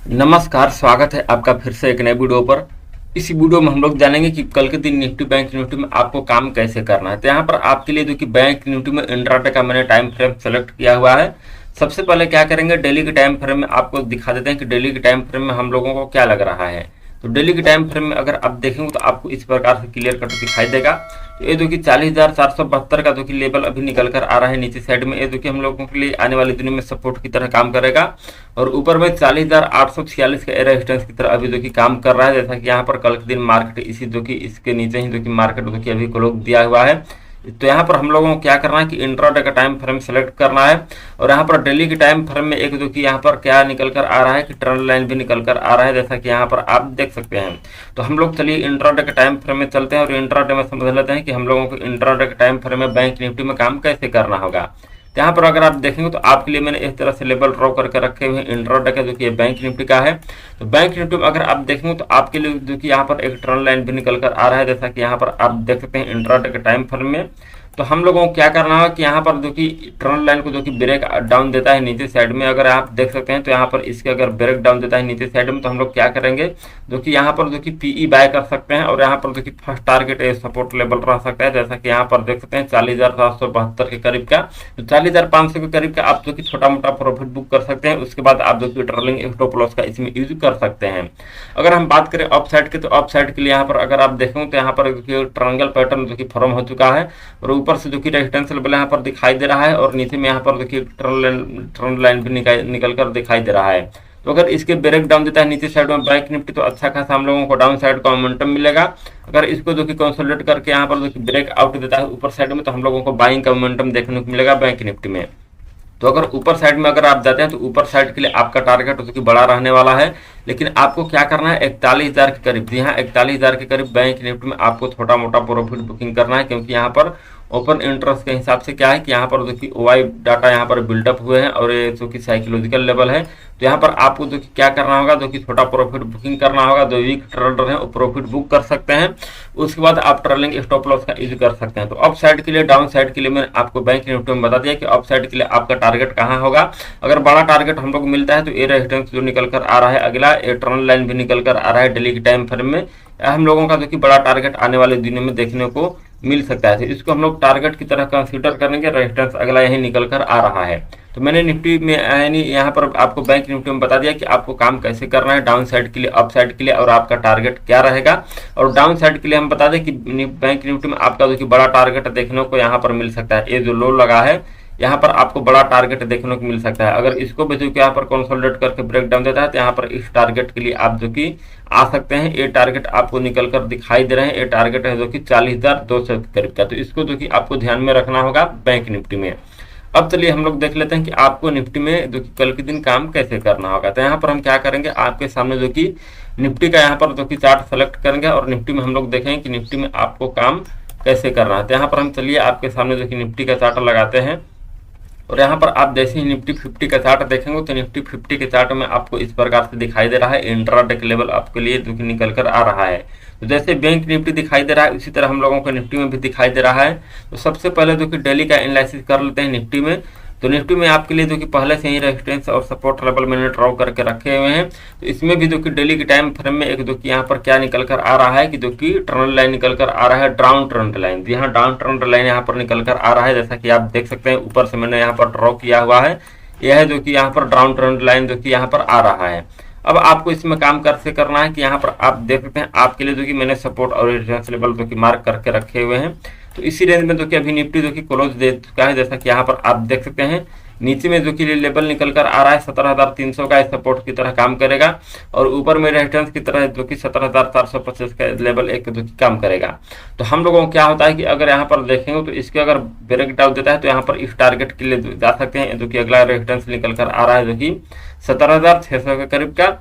नमस्कार, स्वागत है आपका फिर से एक नए वीडियो पर। इस वीडियो में हम लोग जानेंगे कि कल के दिन निफ्टी बैंक निफ्टी में आपको काम कैसे करना है। तो यहाँ पर आपके लिए जो कि बैंक निफ्टी में इंट्राडे का मैंने टाइम फ्रेम सेलेक्ट किया हुआ है। सबसे पहले क्या करेंगे, डेली के टाइम फ्रेम में आपको दिखा देते हैं कि डेली के टाइम फ्रेम में हम लोगों को क्या लग रहा है। तो डेली के टाइम फ्रेम में अगर आप देखेंगे तो आपको इस प्रकार से क्लियर कट दिखाई देगा। तो ये जो कि 40,472 का जो कि लेवल अभी निकल कर आ रहा है नीचे साइड में, ये जो कि हम लोगों के लिए आने वाले दिनों में सपोर्ट की तरह काम करेगा। और ऊपर में 40,846 का रेजिस्टेंस की तरह अभी जो कि काम कर रहा है। जैसा कि यहाँ पर कल के दिन मार्केट इसी जो कि इसके नीचे ही जो कि मार्केट जो कि अभी क्लोज दिया हुआ है। तो यहाँ पर हम लोगों को क्या करना है कि इंट्राडे का टाइम फ्रेम सेलेक्ट करना है। और यहाँ पर डेली के टाइम फ्रेम में एक जो कि यहाँ पर क्या निकल कर आ रहा है कि ट्रेंड लाइन भी निकल कर आ रहा है, जैसा कि यहाँ पर आप देख सकते हैं। तो हम लोग चलिए इंट्राडे के टाइम फ्रेम में चलते हैं और इंट्राडे में समझ लेते हैं कि हम लोगों को इंट्राडे के टाइम फ्रेम में बैंक निफ्टी में काम कैसे करना होगा। यहाँ पर अगर आप देखेंगे तो आपके लिए मैंने इस तरह से लेवल ड्रॉ करके रखे हुए हैं इंट्राडे का, जो कि बैंक निफ्टी का है। तो बैंक निफ्टी में अगर आप देखेंगे तो आपके लिए जो कि यहाँ पर एक ट्रेंड लाइन भी निकल कर आ रहा है, जैसा कि यहाँ पर आप देख सकते हैं इंट्राडे के टाइम फ्रेम में। तो हम लोगों को क्या करना है कि यहाँ पर जो कि ट्रेंड लाइन को जो कि ब्रेक डाउन देता है नीचे साइड में, अगर आप देख सकते हैं तो यहाँ पर इसके अगर ब्रेक डाउन देता है नीचे साइड में, तो हम लोग क्या करेंगे जो कि यहाँ पर जो कि पीई बाय कर सकते हैं। और यहाँ पर जो कि फर्स्ट टारगेट सपोर्ट लेवल रह सकता है, जैसा कि यहाँ पर देख सकते हैं 40,772 के करीब का। तो 40,500 के करीब का आप जो कि छोटा मोटा प्रॉफिट बुक कर सकते हैं। उसके बाद आप जो कि ट्रेलिंग स्टॉप लॉस का इसमें यूज कर सकते हैं। अगर हम बात करें अप साइड की, तो अप साइड के लिए यहाँ पर अगर आप देखेंगे तो यहाँ पर ट्रायंगल पैटर्न जो कि फॉर्म हो चुका है और ऊपर से जो कि रेजिस्टेंस लेवल यहाँ पर दिखाई दे रहा है और नीचे में यहाँ पर देखिए ट्रेंड लाइन भी निकल कर दिखाई दे रहा है। तो अगर इसके ब्रेक डाउन देता है नीचे साइड में बैंक निफ्टी, तो अच्छा खासा हम लोगों को डाउन साइड का मोमेंटम मिलेगा। अगर इसको जो कि कंसोलिडेट करके यहाँ पर जो कि ब्रेक आउट देता है ऊपर साइड में, तो हम लोगों को बाइंग का मोमेंटम देखने को मिलेगा बैंक निफ्टी में। तो अगर ऊपर साइड में अगर आप जाते हैं तो ऊपर साइड के लिए आपका टारगेट जो कि बड़ा रहने वाला है। लेकिन आपको क्या करना है, 41,000 के करीब, जी हाँ 41,000 के करीब बैंक निफ्टी में आपको छोटा मोटा प्रॉफिट बुकिंग करना है। क्योंकि यहाँ पर ओपन इंटरेस्ट के हिसाब से क्या है कि यहाँ पर जो कि ओवाई डाटा यहाँ पर बिल्डअप हुए हैं और ये जो कि साइकोलॉजिकल लेवल है। तो यहाँ पर आपको जो कि क्या करना होगा, जो कि छोटा प्रॉफिट बुकिंग करना होगा। जो वीक ट्रेडर हैं वो प्रॉफिट बुक कर सकते हैं। उसके बाद आप ट्रेलिंग स्टॉप लॉस का यूज कर सकते हैं। तो अप साइड के लिए, डाउन साइड के लिए मैंने आपको बैंक निफ्टी में बता दिया कि अप साइड के लिए आपका टारगेट कहाँ होगा। अगर बड़ा टारगेट हम लोग मिलता है तो ये रेजिस्टेंस जो निकल कर आ रहा है, अगला ये ट्रेंड लाइन भी निकल कर आ रहा है डेली के टाइम फ्रेम में, हम लोगों का जो कि बड़ा टारगेट आने वाले दिनों में देखने को मिल सकता है। तो इसको हम लोग टारगेट की तरह कंसीडर करेंगे। रेजिस्टेंस अगला यही निकल कर आ रहा है। तो मैंने निफ्टी में यानी यहाँ पर आपको बैंक निफ्टी में बता दिया कि आपको काम कैसे करना है, डाउन साइड के लिए, अप साइड के लिए, और आपका टारगेट क्या रहेगा। और डाउन साइड के लिए हम बता दें कि बैंक निफ्टी में आपका जो कि बड़ा टारगेट देखने को यहाँ पर मिल सकता है। ये जो लो लगा है यहाँ पर आपको बड़ा टारगेट देखने को मिल सकता है। अगर इसको भी जो कि यहाँ पर कंसोलिडेट करके ब्रेक डाउन देता है, तो यहाँ पर इस टारगेट के लिए आप जो कि आ सकते हैं। ये टारगेट आपको निकल कर दिखाई दे रहे हैं। ये टारगेट है जो कि 40,200 के करीब का। तो इसको जो कि आपको ध्यान में रखना होगा बैंक निफ्टी में। अब चलिए हम लोग देख लेते हैं कि आपको निफ्टी में जो कि कल के दिन काम कैसे करना होगा। तो यहाँ पर हम क्या करेंगे, आपके सामने जो कि निफ्टी का यहाँ पर जो कि चार्ट सेलेक्ट करेंगे और निफ्टी में हम लोग देखेंगे कि निफ्टी में आपको काम कैसे करना है। तो यहाँ पर हम चलिए आपके सामने जो कि निफ्टी का चार्ट लगाते हैं। और यहाँ पर आप जैसे ही निफ्टी 50 का चार्ट देखेंगे तो निफ्टी 50 के चार्ट में आपको इस प्रकार से दिखाई दे रहा है इंट्राडे के लेवल आपके लिए जो कि निकल कर आ रहा है। तो जैसे बैंक निफ्टी दिखाई दे रहा है, उसी तरह हम लोगों को निफ्टी में भी दिखाई दे रहा है। तो सबसे पहले जो कि डेली का एनालिसिस कर लेते हैं निफ्टी में। तो निफ्टी में आपके लिए जो कि पहले से ही रेजिस्टेंस और सपोर्ट लेवल मैंने ड्रॉ करके रखे हुए हैं। तो इसमें भी जो कि डेली के टाइम फ्रेम में एक जो कि यहाँ पर क्या निकल कर आ रहा है कि जो कि ट्रेंड लाइन निकल कर आ रहा है, डाउन ट्रेंड लाइन। जी हाँ, डाउन ट्रेंड लाइन यहाँ पर निकल कर आ रहा है, जैसा कि आप देख सकते हैं ऊपर से मैंने यहाँ पर ड्रॉ किया हुआ है। यह है जो कि यहाँ पर डाउन ट्रेंड लाइन जो कि यहाँ पर आ रहा है। अब आपको इसमें काम कैसे करना है कि यहाँ पर आप देख सकते हैं आपके लिए जो कि मैंने सपोर्ट और रेजिस्टेंस लेवल जो कि मार्क करके रखे हुए हैं। तो इसी रेंज में जो कि अभी निफ्टी जो कि क्लोज दे चुका है, जैसा कि यहाँ पर आप देख सकते हैं। नीचे में जो कि लेवल निकल कर आ रहा है 17,300 का, सपोर्ट की तरह काम करेगा। और ऊपर में रेजिस्टेंस की तरह जो कि 17,425 का लेवल एक जो कि काम करेगा। तो हम लोगों को क्या होता है कि अगर यहाँ पर देखेंगे तो इसके अगर ब्रेक डाउन देता है तो यहाँ पर इस टारगेट के लिए जा सकते हैं, जो कि अगला रेजिस्टेंस निकल कर आ रहा है जो कि 17,600 के करीब का।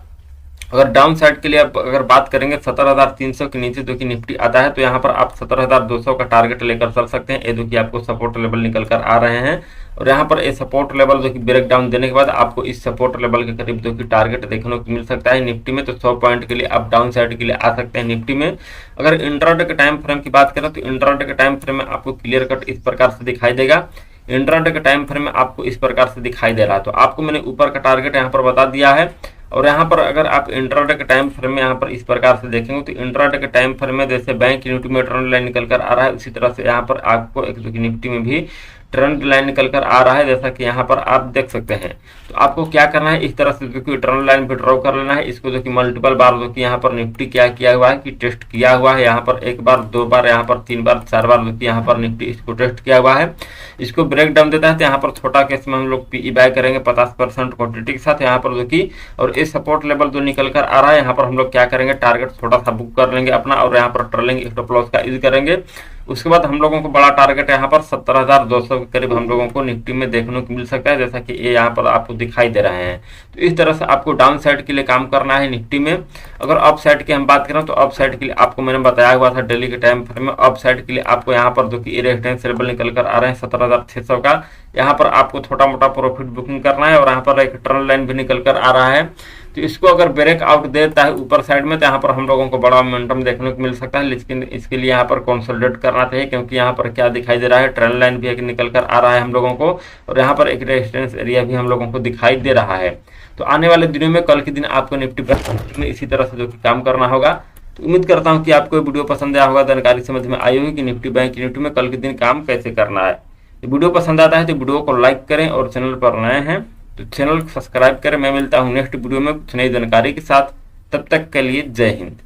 अगर डाउन साइड के लिए अगर बात करेंगे 17,300 के नीचे जो कि निफ्टी आता है, तो यहाँ पर आप 17,200 का टारगेट लेकर चल सकते हैं। ये जो कि आपको सपोर्ट लेवल निकल कर आ रहे हैं। और यहाँ पर ये सपोर्ट लेवल जो कि ब्रेक डाउन देने के बाद आपको इस सपोर्ट लेवल के करीब जो कि टारगेट देखने को मिल सकता है निफ्टी में। तो 100 पॉइंट के लिए आप डाउन साइड के लिए आ सकते हैं निफ्टी में। अगर इंट्राडे के टाइम फ्रेम की बात करें तो इंट्राडे के टाइम फ्रेम में आपको क्लियर कट इस प्रकार से दिखाई देगा। इंट्राडे के टाइम फ्रेम में आपको इस प्रकार से दिखाई दे रहा है। तो आपको मैंने ऊपर का टारगेट यहाँ पर बता दिया है। और यहाँ पर अगर आप इंट्राडे के टाइम फ्रेम में यहाँ पर इस प्रकार से देखेंगे तो इंट्राडे के टाइम फ्रेम में जैसे बैंक निफ्टी में ट्रेंड लाइन निकल कर आ रहा है, उसी तरह से यहाँ पर आपको एक निफ्टी में भी ट्रेंड लाइन निकल कर आ रहा है, जैसा कि यहाँ पर आप देख सकते हैं। तो आपको क्या करना है, इस तरह से जो कि ट्रेंड लाइन पे ड्रॉ कर लेना है। इसको जो कि मल्टीपल बार जो कि यहाँ पर निफ्टी क्या किया हुआ है कि टेस्ट किया हुआ है, यहाँ पर एक बार, दो बार, यहाँ पर तीन बार, चार बार जो कि यहाँ पर निफ्टी इसको टेस्ट किया हुआ है। इसको ब्रेक डाउन देता है तो यहाँ पर छोटा केस में हम लोग पीई बाय करेंगे 50% क्वांटिटी के साथ यहाँ पर जो कि, और इस सपोर्ट लेवल जो निकल कर आ रहा है यहाँ पर हम लोग क्या करेंगे, टारगेट थोड़ा सा बुक कर लेंगे अपना, और यहाँ पर ट्रेलिंग स्टॉप लॉस का यूज करेंगे। उसके बाद हम लोगों को बड़ा टारगेट यहाँ पर 17,200 के करीब हम लोगों को निफ्टी में देखने को मिल सकता है, जैसा कि ये यहाँ पर आपको दिखाई दे रहे हैं। तो इस तरह से आपको डाउन साइड के लिए काम करना है निफ्टी में। अगर अप साइड की हम बात करें तो अप साइड के लिए आपको मैंने बताया हुआ था डेली के टाइम फ्रेम में, अप साइड के लिए आपको यहाँ पर जो कि रेजिस्टेंस लेवल निकल कर आ रहे हैं 17,600 का, यहाँ पर आपको छोटा मोटा प्रॉफिट बुकिंग करना है। और यहाँ पर एक ट्रेंड लाइन भी निकल कर आ रहा है, तो इसको अगर ब्रेक आउट देता है ऊपर साइड में तो यहाँ पर हम लोगों को बड़ा मोमेंटम देखने को मिल सकता है, लेकिन इसके लिए यहाँ पर कंसोलिडेट करना चाहिए, क्योंकि यहाँ पर क्या दिखाई दे रहा है, ट्रेंड लाइन भी एक निकल कर आ रहा है हम लोगों को, और यहाँ पर एक रेजिस्टेंस एरिया भी हम लोगों को दिखाई दे रहा है। तो आने वाले दिनों में कल के दिन आपको निफ्टी में इसी तरह से जो कि काम करना होगा। तो उम्मीद करता हूँ कि आपको ये वीडियो पसंद आया होगा, जानकारी समझ में आई होगी कि निफ्टी बैंक निफ्टी में कल के दिन काम कैसे करना है। वीडियो पसंद आता है तो वीडियो को लाइक करें, और चैनल पर नए हैं तो चैनल को सब्सक्राइब करें। मैं मिलता हूं नेक्स्ट वीडियो में कुछ नई जानकारी के साथ, तब तक के लिए जय हिंद।